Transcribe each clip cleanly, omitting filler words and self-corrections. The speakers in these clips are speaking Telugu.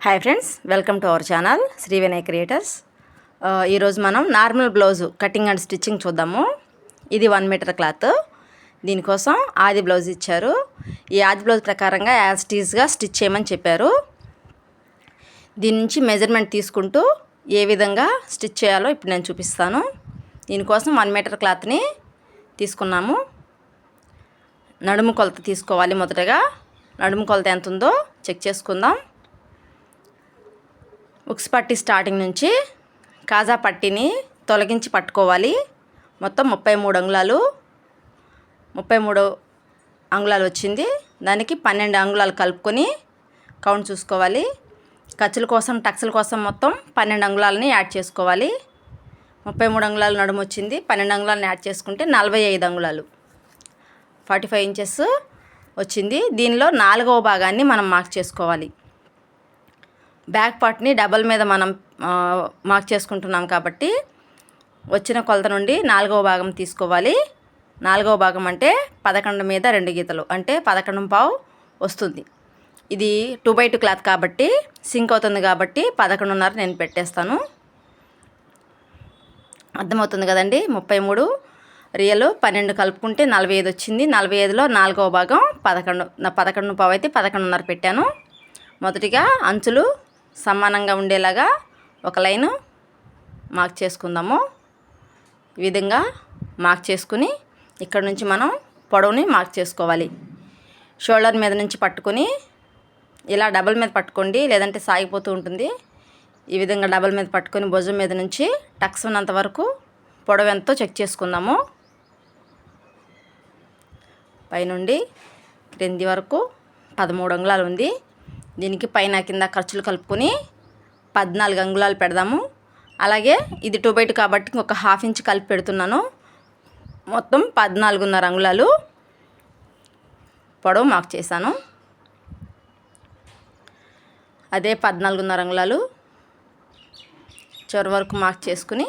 Hi friends, welcome to our channel Shri Vinay creators. ఈరోజు మనం normal blouse cutting and stitching చూద్దాము. ఇది 1 మీటర్ క్లాత్. దీనికోసం ఆది బ్లౌజ్ ఇచ్చారు. ఈ ఆది బ్లౌజ్ ప్రకారంగా యాజ్ టీజ్గా స్టిచ్ చేయమని చెప్పారు. దీని నుంచి మెజర్మెంట్ తీసుకుంటూ ఏ విధంగా స్టిచ్ చేయాలో ఇప్పుడు నేను చూపిస్తాను. దీనికోసం 1 మీటర్ క్లాత్ని తీసుకున్నాము. నడుము కొలత తీసుకోవాలి. మొదటగా నడుము కొలత ఎంత ఉందో చెక్ చేసుకుందాం. ఉక్స్ పట్టి స్టార్టింగ్ నుంచి కాజా పట్టీని తొలగించి పట్టుకోవాలి. మొత్తం 33 అంగుళాలు వచ్చింది. దానికి 12 అంగుళాలు కలుపుకొని కౌంట్ చూసుకోవాలి. ఖర్చుల కోసం టక్స్ల కోసం మొత్తం 12 అంగుళాలని యాడ్ చేసుకోవాలి. 33 అంగుళాలు నడుము వచ్చింది. 12 అంగుళాలను యాడ్ చేసుకుంటే 45 అంగుళాలు 45 ఇంచెస్ వచ్చింది. దీనిలో 4వ భాగాన్ని మనం మార్క్ చేసుకోవాలి. బ్యాక్ పార్ట్ని డబల్ మీద మనం మార్క్ చేసుకుంటున్నాం కాబట్టి వచ్చిన కొలత నుండి 4వ భాగం తీసుకోవాలి. 4వ భాగం అంటే 11 మీద 2 గీతలు అంటే 11.5 వస్తుంది. ఇది 2x2 క్లాత్ కాబట్టి సింక్ అవుతుంది కాబట్టి 11.5 నేను పెట్టేస్తాను. అర్థమవుతుంది కదండి. 33 రియల్ 12 కలుపుకుంటే 45 వచ్చింది. 45లో 4వ భాగం 11.5 అయితే 11.5 పెట్టాను. మొదటిగా అంచులు సమానంగా ఉండేలాగా ఒక లైను మార్క్ చేసుకుందాము. ఈ విధంగా మార్క్ చేసుకుని ఇక్కడ నుంచి మనం పొడవుని మార్క్ చేసుకోవాలి. షోల్డర్ మీద నుంచి పట్టుకొని ఇలా డబల్ మీద పట్టుకోండి, లేదంటే సాగిపోతూ ఉంటుంది. ఈ విధంగా డబల్ మీద పట్టుకొని భుజం మీద నుంచి టక్స్ ఉన్నంత వరకు పొడవు ఎంతో చెక్ చేసుకుందాము. పైనుండి క్రింది వరకు 13 అంగుళాలు ఉంది. దీనికి పైన కింద ఖర్చులు కలుపుకొని 14 అంగుళాలు పెడదాము. అలాగే ఇది 2x2 కాబట్టి ఒక ½ ఇంచ్ కలిపి పెడుతున్నాను. మొత్తం 14.5 అంగుళాలు పొడవు మార్క్ చేశాను. అదే 14.5 అంగుళాలు చివరి వరకు మార్క్ చేసుకుని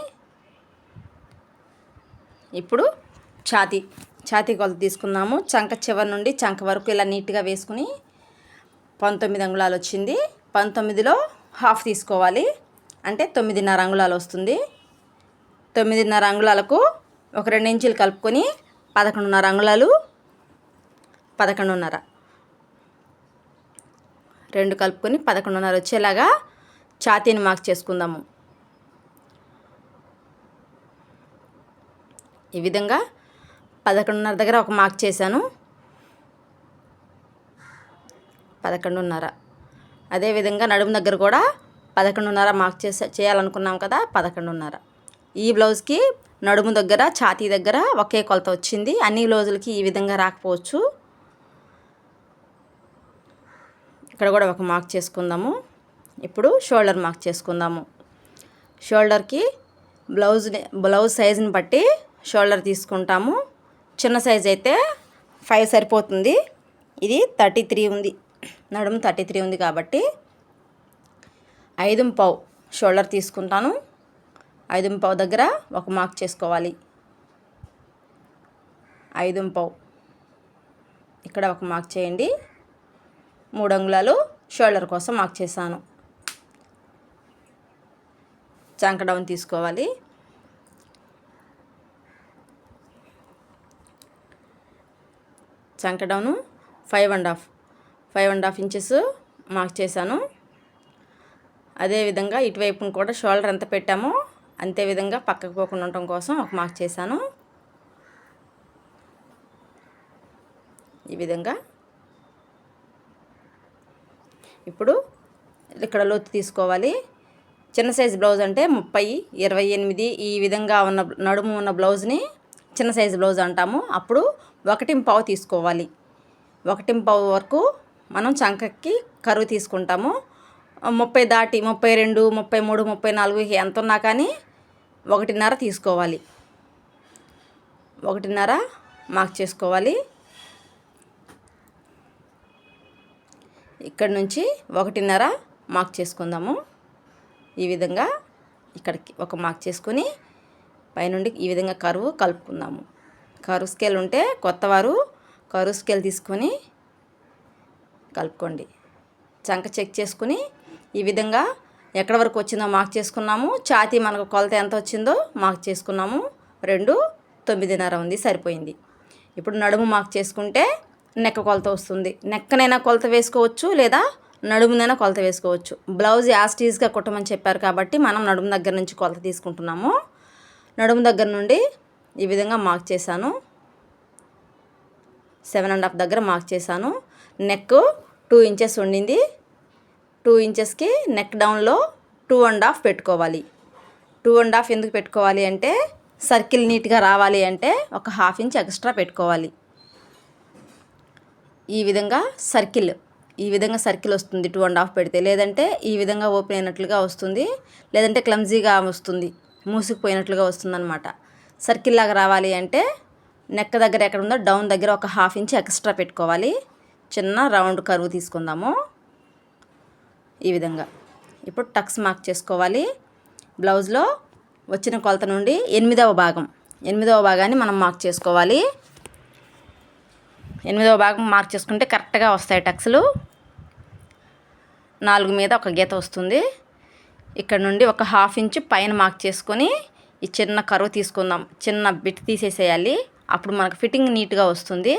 ఇప్పుడు ఛాతీ కొలత తీసుకున్నాము. చంక చివరి నుండి చంక వరకు ఇలా నీట్గా వేసుకుని 19 అంగుళాలు వచ్చింది. 19లో ½ తీసుకోవాలి అంటే 9.5 అంగుళాలు వస్తుంది. 9.5 అంగుళాలకు ఒక 2 ఇంచులు కలుపుకొని 11.5 అంగుళాలు 11.5 2 కలుపుకొని 11.5 వచ్చేలాగా ఛాతీని మార్క్ చేసుకుందాము. ఈ విధంగా 11.5 దగ్గర ఒక మార్క్ చేశాను. 11.5 అదేవిధంగా నడుము దగ్గర కూడా 11.5 మార్క్ చేయాలనుకున్నాం కదా, 11.5. ఈ బ్లౌజ్కి నడుము దగ్గర ఛాతీ దగ్గర ఒకే కొలత వచ్చింది. అన్ని బ్లౌజులకి ఈ విధంగా రాకపోవచ్చు. ఇక్కడ కూడా ఒక మార్క్ చేసుకుందాము. ఇప్పుడు షోల్డర్ మార్క్ చేసుకుందాము. షోల్డర్కి బ్లౌజ్ సైజుని బట్టి షోల్డర్ తీసుకుంటాము. చిన్న సైజ్ అయితే 5 సరిపోతుంది. ఇది 33 ఉంది, నడుము 33 ఉంది కాబట్టి 5.5 షోల్డర్ తీసుకుంటాను. 5.5 దగ్గర ఒక మార్క్ చేసుకోవాలి. 5.5 ఇక్కడ ఒక మార్క్ చేయండి. 3 అంగుళాలు షోల్డర్ కోసం మార్క్ చేశాను. చంక డౌన్ తీసుకోవాలి. చంక డౌను 5.5 ఇంచెస్ మార్క్ చేశాను. అదేవిధంగా ఇటువైపును కూడా షోల్డర్ ఎంత పెట్టామో అంతే విధంగా పక్కకు పోకుండా ఉండటం కోసం ఒక మార్క్ చేశాను. ఈ విధంగా ఇప్పుడు ఇక్కడ లోతు తీసుకోవాలి. చిన్న సైజు బ్లౌజ్ అంటే 30, 28 ఈ విధంగా ఉన్న నడుము ఉన్న బ్లౌజ్ని చిన్న సైజు బ్లౌజ్ అంటాము. అప్పుడు 1.5 తీసుకోవాలి. 1.5 వరకు మనం చంకకి కరువు తీసుకుంటాము. 30 దాటి 32, 33, 34 ఎంత ఉన్నా కానీ 1.5 తీసుకోవాలి. 1.5 మార్క్ చేసుకోవాలి. ఇక్కడ నుంచి 1.5 మార్క్ చేసుకుందాము. ఈ విధంగా ఇక్కడికి ఒక మార్క్ చేసుకొని పైనుండి ఈ విధంగా కరువు కలుపుకుందాము. కరువు స్కేల్ ఉంటే కొత్తవారు కరువు స్కేల్ తీసుకొని కలుపుకోండి. చంక చెక్ చేసుకుని ఈ విధంగా ఎక్కడి వరకు వచ్చిందో మార్క్ చేసుకున్నాము. ఛాతీ మనకు కొలత ఎంత వచ్చిందో మార్క్ చేసుకున్నాము. 2 9.5 ఉంది, సరిపోయింది. ఇప్పుడు నడుము మార్క్ చేసుకుంటే నెక్ కొలత వస్తుంది. నెక్కనైనా కొలత వేసుకోవచ్చు, లేదా నడుమునైనా కొలత వేసుకోవచ్చు. బ్లౌజ్ యాస్టీజ్గా కుట్టమని చెప్పారు కాబట్టి మనం నడుము దగ్గర నుంచి కొలత తీసుకుంటున్నాము. నడుము దగ్గర నుండి ఈ విధంగా మార్క్ చేశాను. 7.5 దగ్గర మార్క్ చేశాను. నెక్ 2 ఇంచెస్ ఉండింది. 2 ఇంచెస్కి నెక్ డౌన్లో 2.5 పెట్టుకోవాలి. 2.5 ఎందుకు పెట్టుకోవాలి అంటే సర్కిల్ నీట్గా రావాలి అంటే ఒక 1/2 ఇంచ్ ఎక్స్ట్రా పెట్టుకోవాలి. ఈ విధంగా సర్కిల్ వస్తుంది 2.5 పెడితే. లేదంటే ఈ విధంగా ఓపెన్ అయినట్లుగా వస్తుంది, లేదంటే క్లమ్జీగా వస్తుంది, మూసుకుపోయినట్లుగా వస్తుంది అనమాట. సర్కిల్ లాగా రావాలి అంటే నెక్ దగ్గర ఎక్కడ ఉందో డౌన్ దగ్గర ఒక 1/2 ఇంచ్ ఎక్స్ట్రా పెట్టుకోవాలి. చిన్న రౌండ్ కర్వ్ తీసుకుందాము ఈ విధంగా. ఇప్పుడు టక్స్ మార్క్ చేసుకోవాలి. బ్లౌజ్లో వచ్చిన కొలత నుండి 8వ భాగాన్ని మనం మార్క్ చేసుకోవాలి. 8వ భాగం మార్క్ చేసుకుంటే కరెక్ట్గా వస్తాయి టక్స్లు. 4 మీద ఒక గీత వస్తుంది. ఇక్కడ నుండి ఒక 1/2 ఇంచ్ పైన మార్క్ చేసుకొని ఈ చిన్న కర్వ్ తీసుకుందాం. చిన్న బిట్ తీసేసేయాలి. అప్పుడు మనకు ఫిట్టింగ్ నీట్గా వస్తుంది.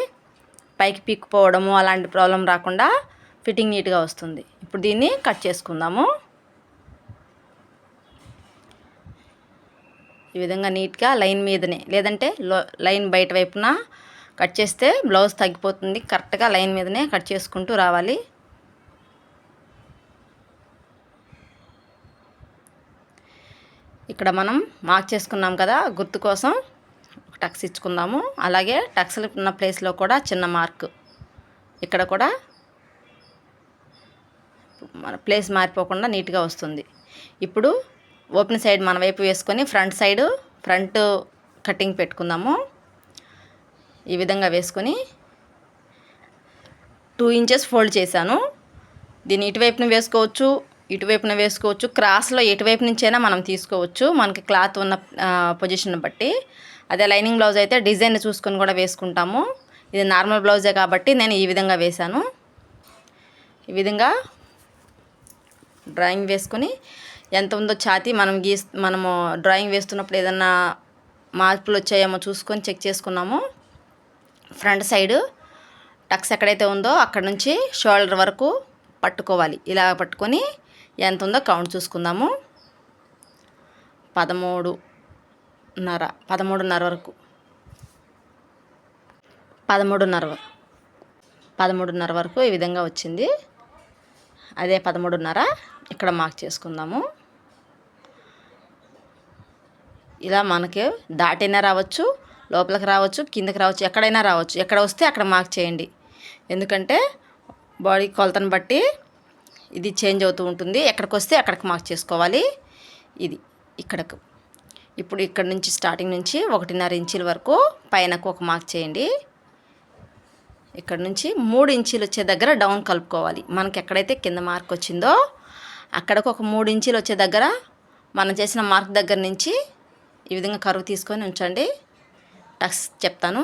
పైకి పీక్కుపోవడము అలాంటి ప్రాబ్లం రాకుండా ఫిట్టింగ్ నీట్గా వస్తుంది. ఇప్పుడు దీన్ని కట్ చేసుకుందాము. ఈ విధంగా నీట్గా లైన్ మీదనే, లేదంటే లైన్ బయట వైపున కట్ చేస్తే బ్లౌజ్ తగ్గిపోతుంది. కరెక్ట్గా లైన్ మీదనే కట్ చేసుకుంటూ రావాలి. ఇక్కడ మనం మార్క్ చేసుకున్నాం కదా, గుర్తు కోసం టక్స్ ఇచ్చుకుందాము. అలాగే టక్స్లు ఉన్న ప్లేస్లో కూడా చిన్న మార్క్, ఇక్కడ కూడా మన ప్లేస్ మారిపోకుండా నీట్గా వస్తుంది. ఇప్పుడు ఓపెన్ సైడ్ మన వైపు వేసుకొని ఫ్రంట్ కటింగ్ పెట్టుకుందాము. ఈ విధంగా వేసుకొని 2 ఇంచెస్ ఫోల్డ్ చేశాను. దీన్ని ఇటువైపున వేసుకోవచ్చు, క్రాస్లో ఎటువైపు నుంచైనా మనం తీసుకోవచ్చు, మనకి క్లాత్ ఉన్న పొజిషన్ బట్టి. అదే లైనింగ్ బ్లౌజ్ అయితే డిజైన్ చూసుకొని కూడా వేసుకుంటాము. ఇది నార్మల్ బ్లౌజే కాబట్టి నేను ఈ విధంగా వేశాను. ఈ విధంగా డ్రాయింగ్ వేసుకొని ఎంత ఉందో ఛాతీ మనము డ్రాయింగ్ వేస్తున్నప్పుడు ఏదన్నా మార్పులు వచ్చాయేమో చూసుకొని చెక్ చేసుకున్నాము. ఫ్రంట్ సైడ్ టక్స్ ఎక్కడైతే ఉందో అక్కడ నుంచి షోల్డర్ వరకు పట్టుకోవాలి. ఇలా పట్టుకొని ఎంత ఉందో కౌంట్ చూసుకుందాము. 13.5 వరకు, 13.5 వరకు ఈ విధంగా వచ్చింది. అదే 13.5 ఇక్కడ మార్క్ చేసుకుందాము. ఇలా మనకి దాటైనా రావచ్చు, లోపలికి రావచ్చు, కిందకి రావచ్చు, ఎక్కడైనా రావచ్చు. ఎక్కడ వస్తే అక్కడ మార్క్ చేయండి. ఎందుకంటే బాడీ కొలతను బట్టి ఇది చేంజ్ అవుతూ ఉంటుంది. ఎక్కడికి వస్తే అక్కడికి మార్క్ చేసుకోవాలి. ఇది ఇక్కడకు. ఇప్పుడు ఇక్కడ నుంచి స్టార్టింగ్ నుంచి 1.5 ఇంచుల వరకు పైనకు ఒక మార్క్ చేయండి. ఇక్కడ నుంచి 3 ఇంచులు వచ్చే దగ్గర డౌన్ కలుపుకోవాలి. మనకి ఎక్కడైతే కింద మార్క్ వచ్చిందో అక్కడకు ఒక 3 ఇంచులు వచ్చే దగ్గర మనం చేసిన మార్క్ దగ్గర నుంచి ఈ విధంగా కర్వ్ తీసుకొని ఉంచండి. టక్స్ చెప్తాను.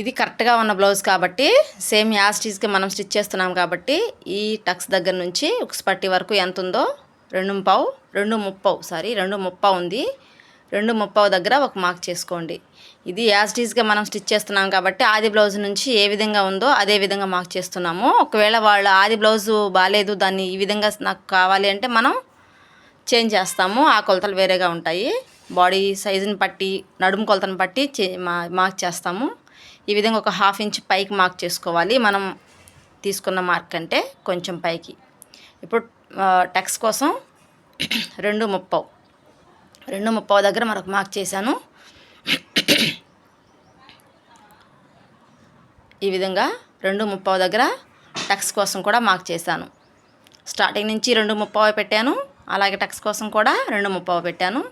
ఇది కరెక్ట్గా ఉన్న బ్లౌజ్ కాబట్టి సేమ్ యాస్టీస్గా మనం స్టిచ్ చేస్తున్నాం కాబట్టి ఈ టక్స్ దగ్గర నుంచి ఉక్స్ పట్టి వరకు ఎంత ఉందో 2.30 ఉంది. 2.30 దగ్గర ఒక మార్క్ చేసుకోండి. ఇది యాస్టీస్గా మనం స్టిచ్ చేస్తున్నాం కాబట్టి ఆది బ్లౌజ్ నుంచి ఏ విధంగా ఉందో అదే విధంగా మార్క్ చేస్తున్నాము. ఒకవేళ వాళ్ళ ఆది బ్లౌజు బాగాలేదు, దాన్ని ఈ విధంగా నాకు కావాలి అంటే మనం చేంజ్ చేస్తాము. ఆ కొలతలు వేరేగా ఉంటాయి. బాడీ సైజుని బట్టి, నడుము కొలతను బట్టి మార్క్ చేస్తాము. ఈ విధంగా ఒక 1/2 ఇంచ్ పైకి మార్క్ చేసుకోవాలి. మనం తీసుకున్న మార్క్ కంటే కొంచెం పైకి. ఇప్పుడు టక్స్ కోసం 2.30 దగ్గర మరొక మార్క్ చేశాను. ఈ విధంగా 2.30 దగ్గర టక్స్ కోసం కూడా మార్క్ చేశాను. స్టార్టింగ్ నుంచి 2.30 పెట్టాను. అలాగే టక్స్ కోసం కూడా 2.30 పెట్టాను.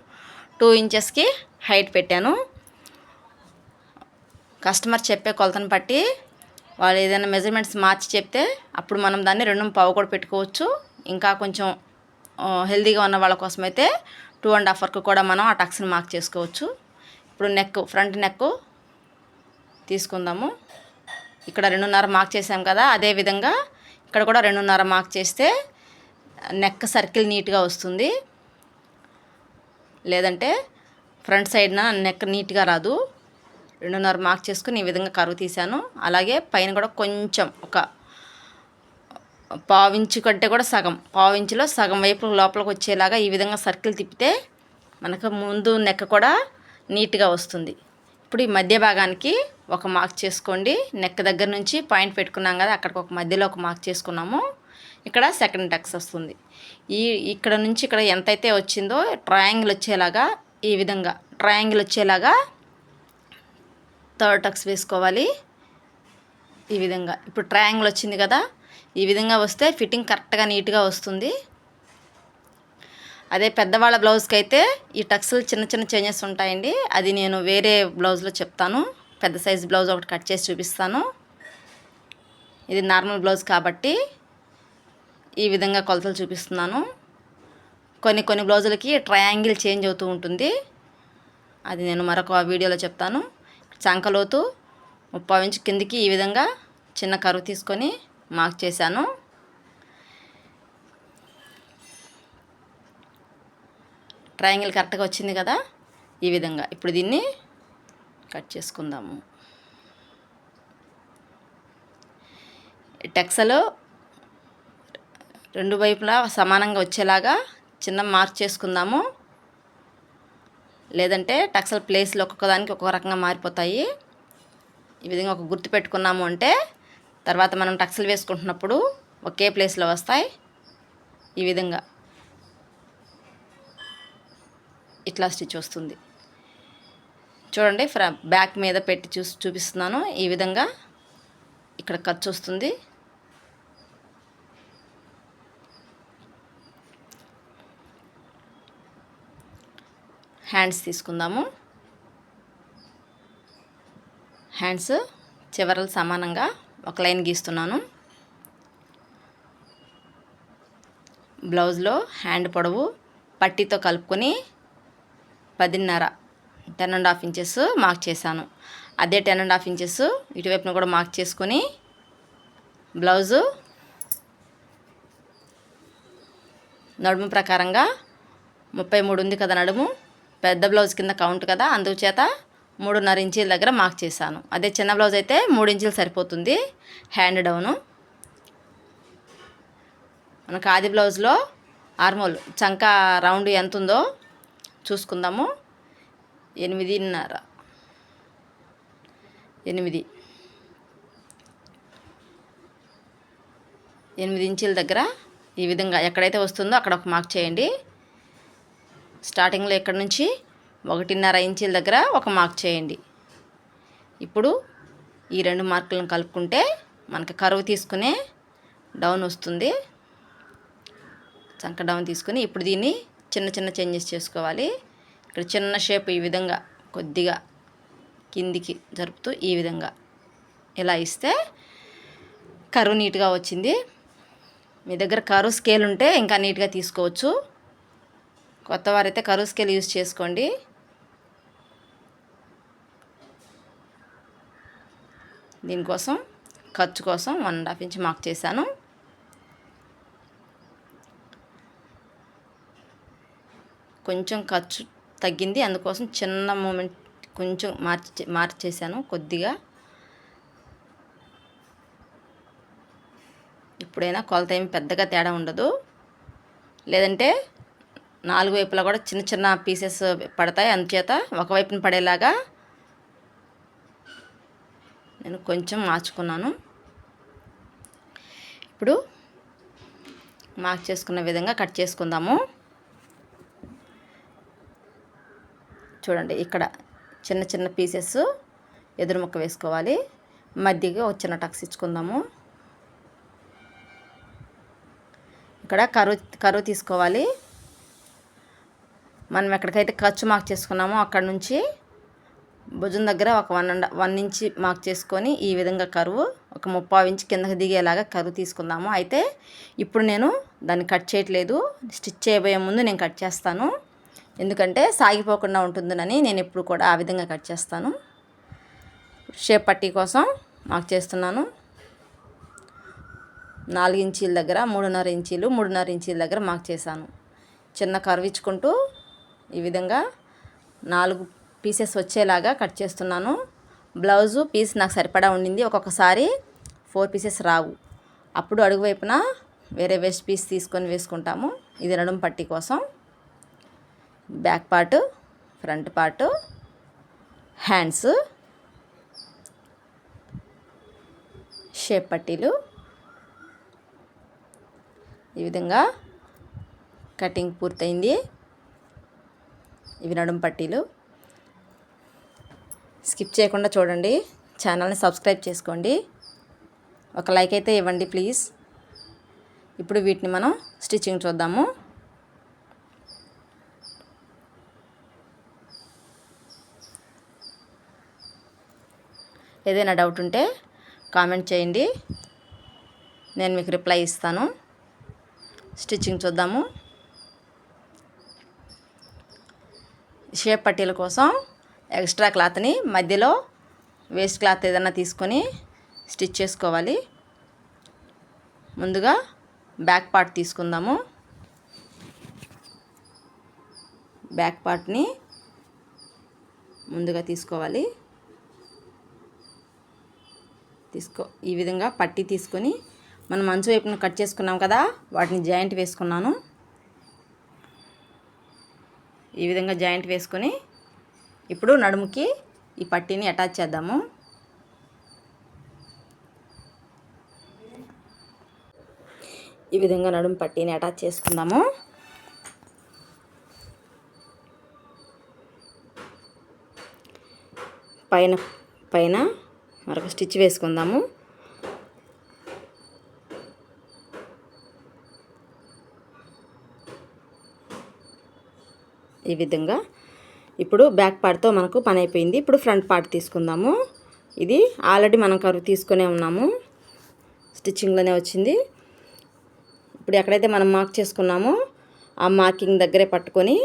2 ఇంచెస్కి హైట్ పెట్టాను. కస్టమర్ చెప్పే కొలతను బట్టి వాళ్ళు ఏదైనా మెజర్మెంట్స్ మార్చి చెప్తే అప్పుడు మనం దాన్ని 2.5 కూడా పెట్టుకోవచ్చు. ఇంకా కొంచెం హెల్తీగా ఉన్న వాళ్ళ కోసం అయితే 2.5 వరకు కూడా మనం ఆ టక్స్ని మార్క్ చేసుకోవచ్చు. ఇప్పుడు ఫ్రంట్ నెక్ తీసుకుందాము. ఇక్కడ 2.5 మార్క్ చేసాం కదా, అదేవిధంగా ఇక్కడ కూడా 2.5 మార్క్ చేస్తే నెక్ సర్కిల్ నీట్గా వస్తుంది. లేదంటే ఫ్రంట్ సైడ్న నెక్ నీట్గా రాదు. 2.5 మార్క్ చేసుకుని ఈ విధంగా కరువు తీసాను. అలాగే పైన కూడా కొంచెం ఒక 1/4 ఇంచు కంటే కూడా పావు ఇంచులో సగం వైపు లోపలికి వచ్చేలాగా ఈ విధంగా సర్కిల్ తిప్పితే మనకు ముందు నెక్ కూడా నీట్గా వస్తుంది. ఇప్పుడు ఈ మధ్య భాగానికి ఒక మార్క్ చేసుకోండి. నెక్ దగ్గర నుంచి పాయింట్ పెట్టుకున్నాం కదా, అక్కడికి ఒక మధ్యలో ఒక మార్క్ చేసుకున్నాము. ఇక్కడ సెకండ్ టక్స్ వస్తుంది. ఇక్కడ నుంచి ఇక్కడ ఎంతైతే వచ్చిందో ట్రయాంగిల్ వచ్చేలాగా ఈ విధంగా ట్రయాంగిల్ వచ్చేలాగా థర్డ్ టక్స్ వేసుకోవాలి. ఈ విధంగా ఇప్పుడు ట్రయాంగిల్ వచ్చింది కదా, ఈ విధంగా వస్తే ఫిట్టింగ్ కరెక్ట్గా నీట్గా వస్తుంది. అదే పెద్దవాళ్ళ బ్లౌజ్కి అయితే ఈ టక్స్లు చిన్న చిన్న చేంజెస్ ఉంటాయండి. అది నేను వేరే బ్లౌజ్లో చెప్తాను. పెద్ద సైజ్ బ్లౌజ్ ఒకటి కట్ చేసి చూపిస్తాను. ఇది నార్మల్ బ్లౌజ్ కాబట్టి ఈ విధంగా కొలతలు చూపిస్తున్నాను. కొన్ని బ్లౌజులకి ట్రయాంగిల్ చేంజ్ అవుతూ ఉంటుంది. అది నేను మరొక వీడియోలో చెప్తాను. చంకలోతు 3/4 ఇంచు కిందికి ఈ విధంగా చిన్న కరువు తీసుకొని మార్క్ చేశాను. ట్రయాంగిల్ కరెక్ట్గా వచ్చింది కదా, ఈ విధంగా. ఇప్పుడు దీన్ని కట్ చేసుకుందాము. టక్స్లు రెండు వైపులా సమానంగా వచ్చేలాగా చిన్న మార్క్ చేసుకుందాము. లేదంటే టక్స్ల ప్లేస్లో ఒక్కొక్కదానికి ఒక్కొక్క రకంగా మారిపోతాయి. ఈ విధంగా ఒక గుర్తు పెట్టుకున్నాము అంటే తర్వాత మనం టక్స్లు వేసుకుంటున్నప్పుడు ఒకే ప్లేస్లో వస్తాయి. ఈ విధంగా ఇట్లా స్టిచ్ వస్తుంది. చూడండి, బ్యాక్ మీద పెట్టి చూపిస్తున్నాను. ఈ విధంగా ఇక్కడ ఖర్చు వస్తుంది. హ్యాండ్స్ తీసుకుందాము. హ్యాండ్స్ చివరలు సమానంగా ఒక లైన్ గీస్తున్నాను. బ్లౌజ్లో హ్యాండ్ పొడవు పట్టీతో కలుపుకొని 10.5 ఇంచెస్ మార్క్ చేశాను. అదే 10.5 ఇంచెస్ ఇటువైపున కూడా మార్క్ చేసుకొని బ్లౌజు నడుము ప్రకారంగా 33 ఉంది కదా నడుము, పెద్ద బ్లౌజ్ కింద కౌంట్ కదా, అందుచేత 3.5 ఇంచీల దగ్గర మార్క్ చేశాను. అదే చిన్న బ్లౌజ్ అయితే 3 ఇంచులు సరిపోతుంది. హ్యాండ్ డౌను మనకు ఆది బ్లౌజ్లో ఆర్మోల్ చంక రౌండ్ ఎంత ఉందో చూసుకుందాము. 8.5 ఇంచుల దగ్గర ఈ విధంగా ఎక్కడైతే వస్తుందో అక్కడ ఒక మార్క్ చేయండి. స్టార్టింగ్లో ఇక్కడ నుంచి 1.5 ఇంచుల దగ్గర ఒక మార్క్ చేయండి. ఇప్పుడు ఈ 2 మార్కులను కలుపుకుంటే మనకు కరువు తీసుకునే డౌన్ వస్తుంది. చంక డౌన్ తీసుకుని ఇప్పుడు దీన్ని చిన్న చిన్న చేంజెస్ చేసుకోవాలి. ఇక్కడ చిన్న షేప్ ఈ విధంగా కొద్దిగా కిందికి జరుపుతూ ఈ విధంగా ఇలా ఇస్తే కరువు నీట్గా వచ్చింది. మీ దగ్గర కరువు స్కేల్ ఉంటే ఇంకా నీట్గా తీసుకోవచ్చు. కొత్త వారైతే కరువు స్కేల్ యూజ్ చేసుకోండి. దీనికోసం ఖర్చు కోసం 1.5 ఇంచ్ మార్క్ చేశాను. కొంచెం ఖర్చు తగ్గింది, అందుకోసం చిన్న మూమెంట్ కొంచెం మార్చేసాను కొద్దిగా. ఇప్పుడైనా కొలత ఏమి పెద్దగా తేడా ఉండదు. లేదంటే 4 వైపులా కూడా చిన్న చిన్న పీసెస్ పడతాయి. అందుచేత ఒకవైపున పడేలాగా నేను కొంచెం మార్చుకున్నాను. ఇప్పుడు మార్క్ చేసుకున్న విధంగా కట్ చేసుకుందాము. చూడండి, ఇక్కడ చిన్న చిన్న పీసెస్ ఎదురు ముక్క వేసుకోవాలి. మధ్యగా ఒక చిన్న టక్స్ ఇచ్చుకుందాము. ఇక్కడ కరువు తీసుకోవాలి. మనం ఎక్కడికైతే ఖర్చు మార్క్ చేసుకున్నామో అక్కడ నుంచి భుజం దగ్గర ఒక 1 ఇంచ్ మార్క్ చేసుకొని ఈ విధంగా కరువు ఒక 3/4 ఇంచ్ కిందకి దిగేలాగా కరువు తీసుకుందాము. అయితే ఇప్పుడు నేను దాన్ని కట్ చేయట్లేదు. స్టిచ్ చేయబోయే ముందు నేను కట్ చేస్తాను. ఎందుకంటే సాగిపోకుండా ఉంటుందని నేను ఎప్పుడు కూడా ఆ విధంగా కట్ చేస్తాను. షేప్ పట్టీ కోసం మార్క్ చేస్తున్నాను. 4 ఇంచీల దగ్గర 3.5 ఇంచీల దగ్గర మార్క్ చేశాను. చిన్న కర్వ్ ఇచ్చుకుంటూ ఈ విధంగా 4 పీసెస్ వచ్చేలాగా కట్ చేస్తున్నాను. బ్లౌజు పీస్ నాకు సరిపడా ఉండింది. ఒక్కొక్కసారి 4 పీసెస్ రావు. అప్పుడు అడుగు వైపున వేరే వేస్ట్ పీస్ తీసుకొని వేసుకుంటాము. ఇది నడుము పట్టీ కోసం. Back part, front part, hands, shape పట్టీలు. ఈ విధంగా కటింగ్ పూర్తయింది. ఇవి నడుము పట్టీలు. స్కిప్ చేయకుండా చూడండి. ఛానల్ని సబ్స్క్రైబ్ చేసుకోండి. ఒక లైక్ అయితే ఇవ్వండి ప్లీజ్. ఇప్పుడు వీటిని మనం స్టిచ్చింగ్ చూద్దాము. ఏదైనా డౌట్ ఉంటే కామెంట్ చేయండి, నేను మీకు రిప్లై ఇస్తాను. స్టిచ్చింగ్ చూద్దాము. షేప్ పట్టీల కోసం ఎక్స్ట్రా క్లాత్ని మధ్యలో వేస్ట్ క్లాత్ ఏదైనా తీసుకొని స్టిచ్ చేసుకోవాలి. ముందుగా బ్యాక్ పార్ట్ తీసుకుందాము. బ్యాక్ పార్ట్ని ముందుగా తీసుకోవాలి. ఈ విధంగా పట్టీ తీసుకొని మనం మంచు వైపున కట్ చేసుకున్నాం కదా, వాటిని జాయింట్ వేసుకున్నాను. ఈ విధంగా జాయింట్ వేసుకొని ఇప్పుడు నడుముకి ఈ పట్టీని అటాచ్ చేద్దాము. ఈ విధంగా నడుము పట్టీని అటాచ్ చేసుకుందాము. పైన మరొక స్టిచ్ వేసుకుందాము. ఈ విధంగా ఇప్పుడు బ్యాక్ పార్ట్తో మనకు పని అయిపోయింది. ఇప్పుడు ఫ్రంట్ పార్ట్ తీసుకుందాము. ఇది ఆల్రెడీ మనం కర్వ్ తీసుకునే ఉన్నాము, స్టిచ్చింగ్లోనే వచ్చింది. ఇప్పుడు ఎక్కడైతే మనం మార్క్ చేసుకున్నామో ఆ మార్కింగ్ దగ్గరే పట్టుకొని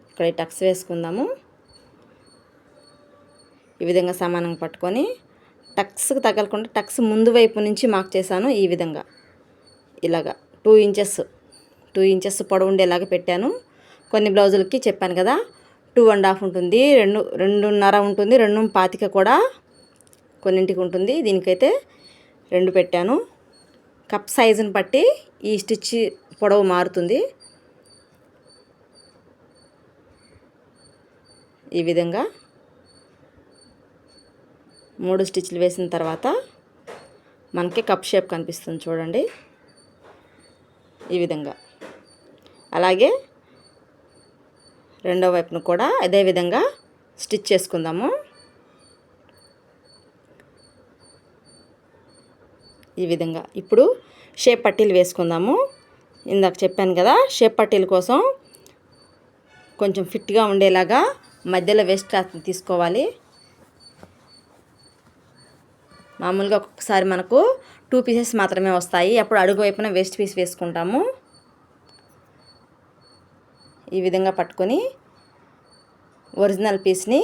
ఇక్కడ టక్స్ వేసుకుందాము. ఈ విధంగా సమానంగా పట్టుకొని టక్స్కి తగలకుండా టక్స్ ముందు వైపు నుంచి మార్క్ చేశాను. ఈ విధంగా ఇలాగా 2 ఇంచెస్ పొడవు ఉండేలాగా పెట్టాను. కొన్ని బ్లౌజులకి చెప్పాను కదా 2.5 ఉంటుంది, 2.5 ఉంటుంది, 2.25 కూడా కొన్నింటికి ఉంటుంది. దీనికైతే 2 పెట్టాను. కప్ సైజుని బట్టి ఈ స్టిచ్ పొడవు మారుతుంది. ఈ విధంగా 3 స్టిచ్లు వేసిన తర్వాత మనకి కప్ షేప్ కనిపిస్తుంది చూడండి. ఈ విధంగా అలాగే రెండో వైపును కూడా అదే విధంగా స్టిచ్ చేసుకుందాము. ఈ విధంగా ఇప్పుడు షేప్ పట్టీలు వేసుకుందాము. ఇందాక చెప్పాను కదా, షేప్ పట్టీల కోసం కొంచెం ఫిట్గా ఉండేలాగా మధ్యలో వేస్ట్ క్లాత్ తీసుకోవాలి. మామూలుగా ఒక్కొక్కసారి మనకు 2 పీసెస్ మాత్రమే వస్తాయి. అప్పుడు అడుగు వైపున వేస్ట్ పీస్ వేసుకుంటాము. ఈ విధంగా పట్టుకొని ఒరిజినల్ పీస్ని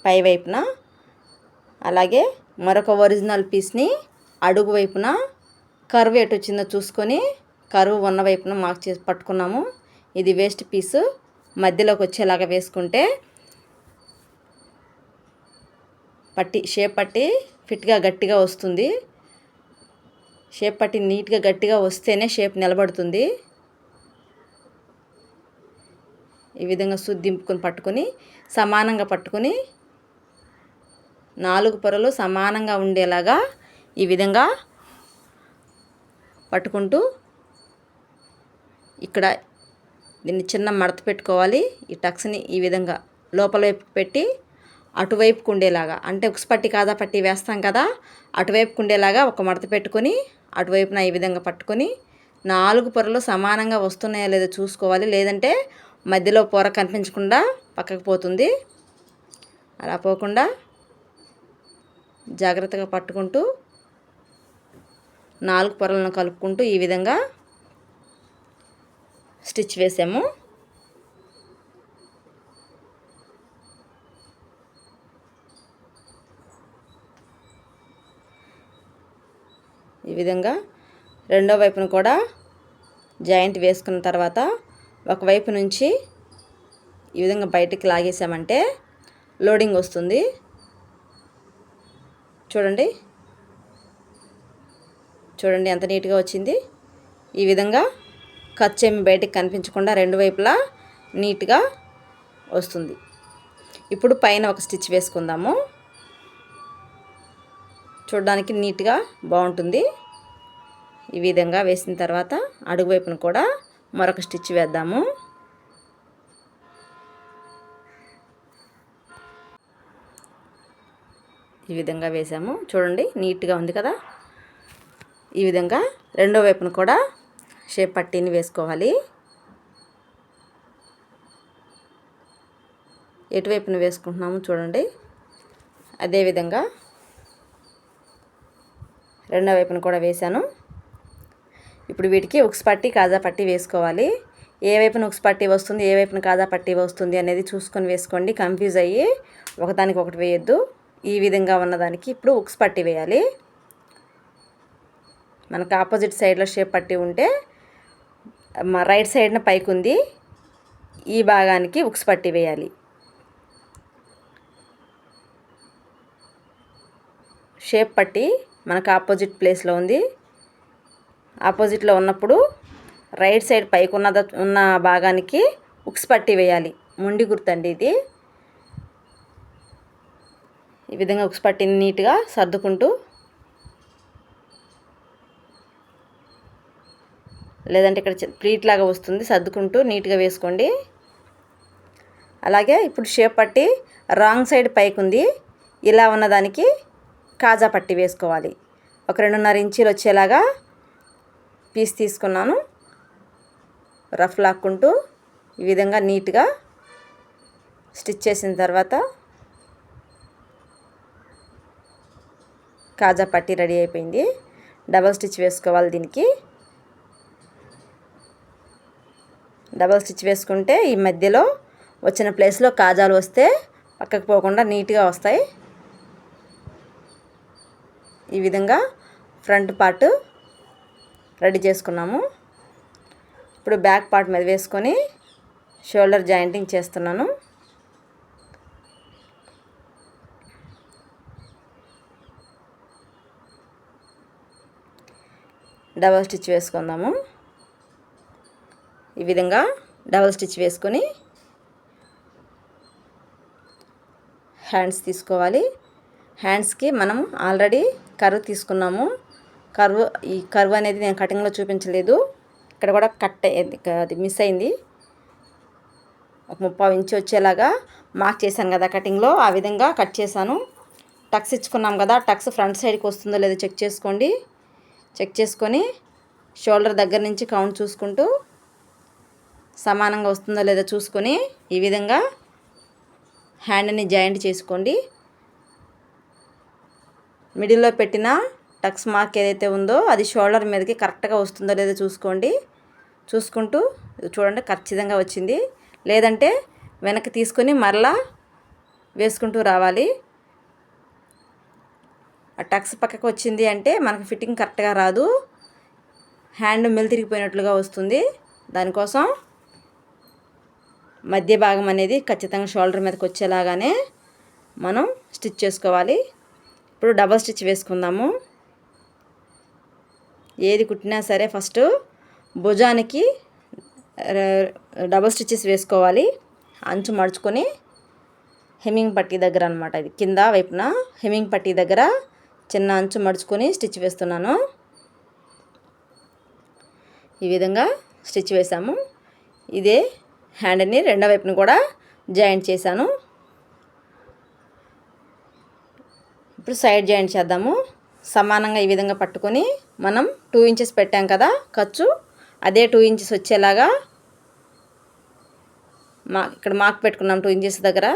పై వైపున, అలాగే మరొక ఒరిజినల్ పీస్ని అడుగు వైపున కర్వ్ ఎటు వచ్చిందో చూసుకొని కర్వ్ ఉన్న వైపున మార్క్ చేసి పట్టుకున్నాము. ఇది వేస్ట్ పీసు మధ్యలోకి వచ్చేలాగా వేసుకుంటే షేప్ పట్టి ఫిట్గా గట్టిగా వస్తుంది. షేప్ పట్టి నీట్గా గట్టిగా వస్తేనే షేప్ నిలబడుతుంది. ఈ విధంగా సూది దింపుకొని పట్టుకొని సమానంగా పట్టుకొని 4 పొరలు సమానంగా ఉండేలాగా ఈ విధంగా పట్టుకుంటూ ఇక్కడ దీన్ని చిన్న మడత పెట్టుకోవాలి. ఈ టక్స్ని ఈ విధంగా లోపల వైపు పెట్టి అటువైపుకు ఉండేలాగా, అంటే ఉక్స్ పట్టి కాదా పట్టి వేస్తాం కదా, అటువైపుకు ఉండేలాగా ఒక మడత పెట్టుకొని అటువైపున ఈ విధంగా పట్టుకొని 4 పొరలు సమానంగా వస్తున్నాయో లేదో చూసుకోవాలి. లేదంటే మధ్యలో పొర కనిపించకుండా పక్కకు పోతుంది. అలా పోకుండా జాగ్రత్తగా పట్టుకుంటూ 4 పొరలను కలుపుకుంటూ ఈ విధంగా స్టిచ్ వేసాము. ఈ విధంగా రెండో వైపును కూడా జాయింట్ వేసుకున్న తర్వాత ఒకవైపు నుంచి ఈ విధంగా బయటికి లాగేసామంటే లోడింగ్ వస్తుంది. చూడండి ఎంత నీట్గా వచ్చింది. ఈ విధంగా ఖర్చు ఏమి బయటికి కనిపించకుండా రెండు వైపులా నీట్గా వస్తుంది. ఇప్పుడు పైన ఒక స్టిచ్ వేసుకుందాము. చూడడానికి నీట్గా బాగుంటుంది. ఈ విధంగా వేసిన తర్వాత అడుగు వైపున కూడా మరొక స్టిచ్ వేద్దాము. ఈ విధంగా వేసాము. చూడండి నీట్గా ఉంది కదా. ఈ విధంగా రెండో వైపున కూడా షేప్ పట్టీని వేసుకోవాలి. ఎటువైపున వేసుకుంటున్నాము చూడండి. అదేవిధంగా రెండో వైపున కూడా వేసాను. ఇప్పుడు వీటికి ఉక్స్ పట్టీ కాజా పట్టీ వేసుకోవాలి. ఏ వైపున ఉక్స్ పట్టీ వస్తుంది, ఏ వైపున కాజా పట్టీ వస్తుంది అనేది చూసుకొని వేసుకోండి. కన్ఫ్యూజ్ అయ్యి ఒకదానికి ఒకటి వేయొద్దు. ఈ విధంగా ఉన్నదానికి ఇప్పుడు ఉక్స్ పట్టీ వేయాలి. మనకు ఆపోజిట్ సైడ్లో షేప్ పట్టీ ఉంటే రైట్ సైడ్న పైకి ఉంది, ఈ భాగానికి ఉక్స్ పట్టీ వేయాలి. షేప్ పట్టీ మనకు ఆపోజిట్ ప్లేస్లో ఉంది. ఆపోజిట్లో ఉన్నప్పుడు రైట్ సైడ్ పైకి ఉన్న భాగానికి ఉక్స్ పట్టీ వేయాలి. ముండి గుర్తండి ఇది. ఈ విధంగా ఉక్స్ పట్టీని నీట్గా సర్దుకుంటూ, లేదంటే ఇక్కడ ప్లీట్ లాగా వస్తుంది, సర్దుకుంటూ నీట్గా వేసుకోండి. అలాగే ఇప్పుడు షేప్ పట్టీ రాంగ్ సైడ్ పైకి ఉంది, ఇలా ఉన్నదానికి కాజా పట్టీ వేసుకోవాలి. ఒక 2.5 ఇంచీలు వచ్చేలాగా పీస్ తీసుకున్నాను. రఫ్ లాక్కుంటూ ఈ విధంగా నీట్గా స్టిచ్ చేసిన తర్వాత కాజా పట్టీ రెడీ అయిపోయింది. డబల్ స్టిచ్ వేసుకోవాలి. దీనికి డబల్ స్టిచ్ వేసుకుంటే ఈ మధ్యలో వచ్చిన ప్లేస్లో కాజాలు వస్తే పక్కకు పోకుండా నీట్గా వస్తాయి. ఈ విధంగా ఫ్రంట్ పార్ట్ రెడీ చేసుకున్నాము. ఇప్పుడు బ్యాక్ పార్ట్ మీద వేసుకొని షోల్డర్ జాయింటింగ్ చేస్తున్నాను. డబల్ స్టిచ్ వేసుకుందాము. ఈ విధంగా డబల్ స్టిచ్ వేసుకొని హ్యాండ్స్ తీసుకోవాలి. హ్యాండ్స్కి మనం ఆల్రెడీ కర్వ్ తీసుకున్నాము. ఈ కర్వ్ అనేది నేను కటింగ్లో చూపించలేదు. ఇక్కడ కూడా అది మిస్ అయింది. ఒక 30 ఇంచు వచ్చేలాగా మార్క్ చేశాను కదా కటింగ్లో, ఆ విధంగా కట్ చేశాను. టక్స్ ఇచ్చుకున్నాం కదా, టక్స్ ఫ్రంట్ సైడ్కి వస్తుందో లేదో చెక్ చేసుకోండి. చెక్ చేసుకొని షోల్డర్ దగ్గర నుంచి కౌంట్ చూసుకుంటూ సమానంగా వస్తుందో లేదో చూసుకొని ఈ విధంగా హ్యాండ్ని జాయింట్ చేసుకోండి. మిడిల్లో పెట్టిన టక్స్ మార్క్ ఏదైతే ఉందో అది షోల్డర్ మీదకి కరెక్ట్గా వస్తుందో లేదో చూసుకోండి. చూసుకుంటూ చూడండి ఖచ్చితంగా వచ్చింది. లేదంటే వెనక్కి తీసుకొని మరలా వేసుకుంటూ రావాలి. ఆ టక్స్ పక్కకు వచ్చింది అంటే మనకు ఫిట్టింగ్ కరెక్ట్గా రాదు, హ్యాండ్ మెలితిరిగిపోయినట్లుగా వస్తుంది. దానికోసం మధ్య భాగం అనేది ఖచ్చితంగా షోల్డర్ మీదకి వచ్చేలాగానే మనం స్టిచ్ చేసుకోవాలి. ఇప్పుడు డబల్ స్టిచ్ వేసుకుందాము. ఏది కుట్టినా సరే ఫస్ట్ భుజానికి డబల్ స్టిచెస్ వేసుకోవాలి. అంచు మడుచుకొని హెమ్మింగ్ పట్టీ దగ్గర అనమాట, ఇది కింద వైపున హెమ్మింగ్ పట్టీ దగ్గర చిన్న అంచు మడుచుకొని స్టిచ్ వేస్తున్నాను. ఈ విధంగా స్టిచ్ వేసాము. ఇదే హ్యాండ్ని రెండో వైపున కూడా జాయింట్ చేశాను. ఇప్పుడు సైడ్ జాయింట్ చేద్దాము. సమానంగా ఈ విధంగా పట్టుకొని మనం 2 ఇంచెస్ పెట్టాం కదా ఖర్చు, అదే 2 ఇంచెస్ వచ్చేలాగా ఇక్కడ మార్క్ పెట్టుకున్నాం 2 ఇంచెస్ దగ్గర,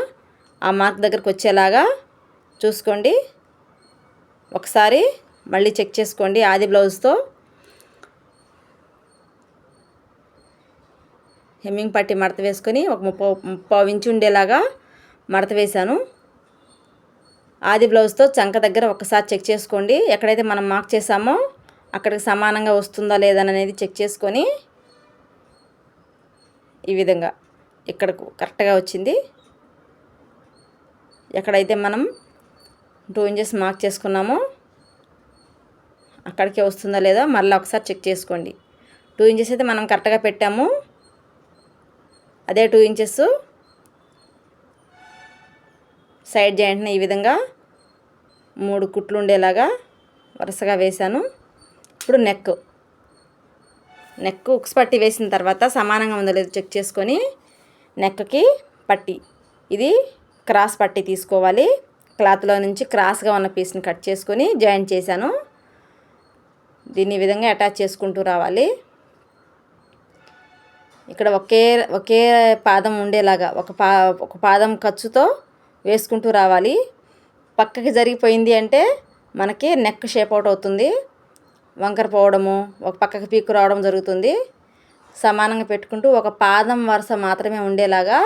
ఆ మార్క్ దగ్గరకు వచ్చేలాగా చూసుకోండి. ఒకసారి మళ్ళీ చెక్ చేసుకోండి. ఆది బ్లౌజ్తో హెమ్మింగ్ పట్టీ మడత వేసుకొని ఒక 30 ఇంచు ఉండేలాగా మడత వేశాను. ఆది బ్లౌజ్తో చంక దగ్గర ఒకసారి చెక్ చేసుకోండి. ఎక్కడైతే మనం మార్క్ చేసామో అక్కడికి సమానంగా వస్తుందా లేదా అనేది చెక్ చేసుకొని ఈ విధంగా ఇక్కడకు కరెక్ట్గా వచ్చింది. ఎక్కడైతే మనం 2 ఇంచెస్ మార్క్ చేసుకున్నామో అక్కడికే వస్తుందా లేదా మళ్ళీ ఒకసారి చెక్ చేసుకోండి. 2 ఇంచెస్ అయితే మనం కరెక్ట్గా పెట్టాము. అదే 2 ఇంచెస్ సైడ్ జాయింట్ని ఈ విధంగా 3 కుట్లు ఉండేలాగా వరుసగా వేశాను. ఇప్పుడు నెక్ ఉక్స్ పట్టి వేసిన తర్వాత సమానంగా ఉందో లేదో చెక్ చేసుకొని నెక్కి పట్టి, ఇది క్రాస్ పట్టి తీసుకోవాలి. క్లాత్లో నుంచి క్రాస్గా ఉన్న పీస్ని కట్ చేసుకొని జాయింట్ చేశాను. దీన్ని ఈ విధంగా అటాచ్ చేసుకుంటూ రావాలి. ఇక్కడ ఒకే పాదం ఉండేలాగా ఒక పాదం ఖర్చుతో వేసుకుంటూ రావాలి. పక్కకి జరిగిపోయింది అంటే మనకి నెక్ షేప్ అవుట్ అవుతుంది, వంకర పోవడము, ఒక పక్కకి పీకు రావడం జరుగుతుంది. సమానంగా పెట్టుకుంటూ ఒక పాదం వరుస మాత్రమే ఉండేలాగా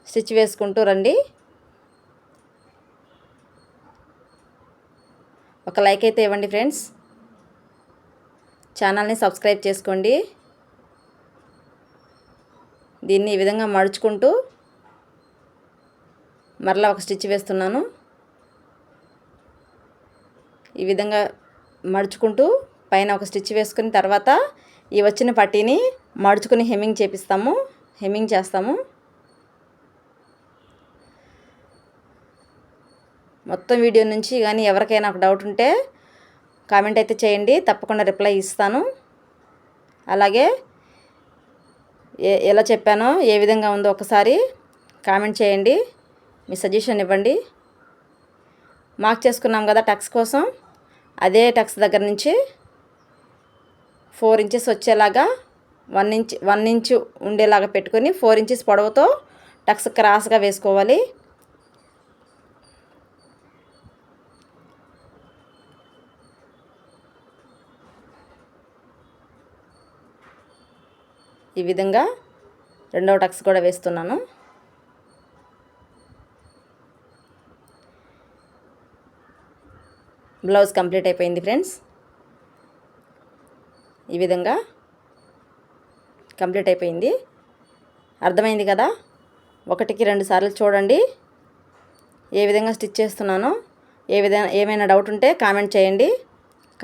స్టిచ్ వేసుకుంటూ రండి. ఒక లైక్ అయితే ఇవ్వండి ఫ్రెండ్స్. ఛానల్ని సబ్స్క్రైబ్ చేసుకోండి. దీన్ని ఈ విధంగా మడుచుకుంటూ మరలా ఒక స్టిచ్ వేస్తున్నాను. ఈ విధంగా మడుచుకుంటూ పైన ఒక స్టిచ్ వేసుకుని తర్వాత ఈ వచ్చిన పట్టీని మడుచుకుని హెమ్మింగ్ చేస్తాము. మొత్తం వీడియో నుంచి కానీ ఎవరికైనా ఒక డౌట్ ఉంటే కామెంట్ అయితే చేయండి, తప్పకుండా రిప్లై ఇస్తాను. అలాగే ఎలా చెప్పానో ఏ విధంగా ఉందో ఒకసారి కామెంట్ చేయండి, మీ సజెషన్ ఇవ్వండి. మార్క్ చేసుకున్నాం కదా టక్స్ కోసం, అదే టక్స్ దగ్గర నుంచి 4 ఇంచెస్ వచ్చేలాగా 1 ఇంచ్ ఉండేలాగా పెట్టుకొని 4 ఇంచెస్ పొడవుతో టక్స్ క్రాస్గా వేసుకోవాలి. ఈ విధంగా రెండవ టక్స్ కూడా వేస్తున్నాను. బ్లౌజ్ కంప్లీట్ అయిపోయింది ఫ్రెండ్స్. ఈ విధంగా కంప్లీట్ అయిపోయింది. అర్థమైంది కదా? 1కి 2 సార్లు చూడండి ఏ విధంగా స్టిచ్ చేస్తున్నానో. ఏమైనా డౌట్ ఉంటే కామెంట్ చేయండి,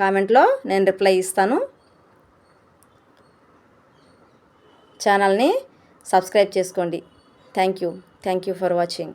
కామెంట్లో నేను రిప్లై ఇస్తాను. ఛానల్ని సబ్స్క్రైబ్ చేసుకోండి. Thank you for watching.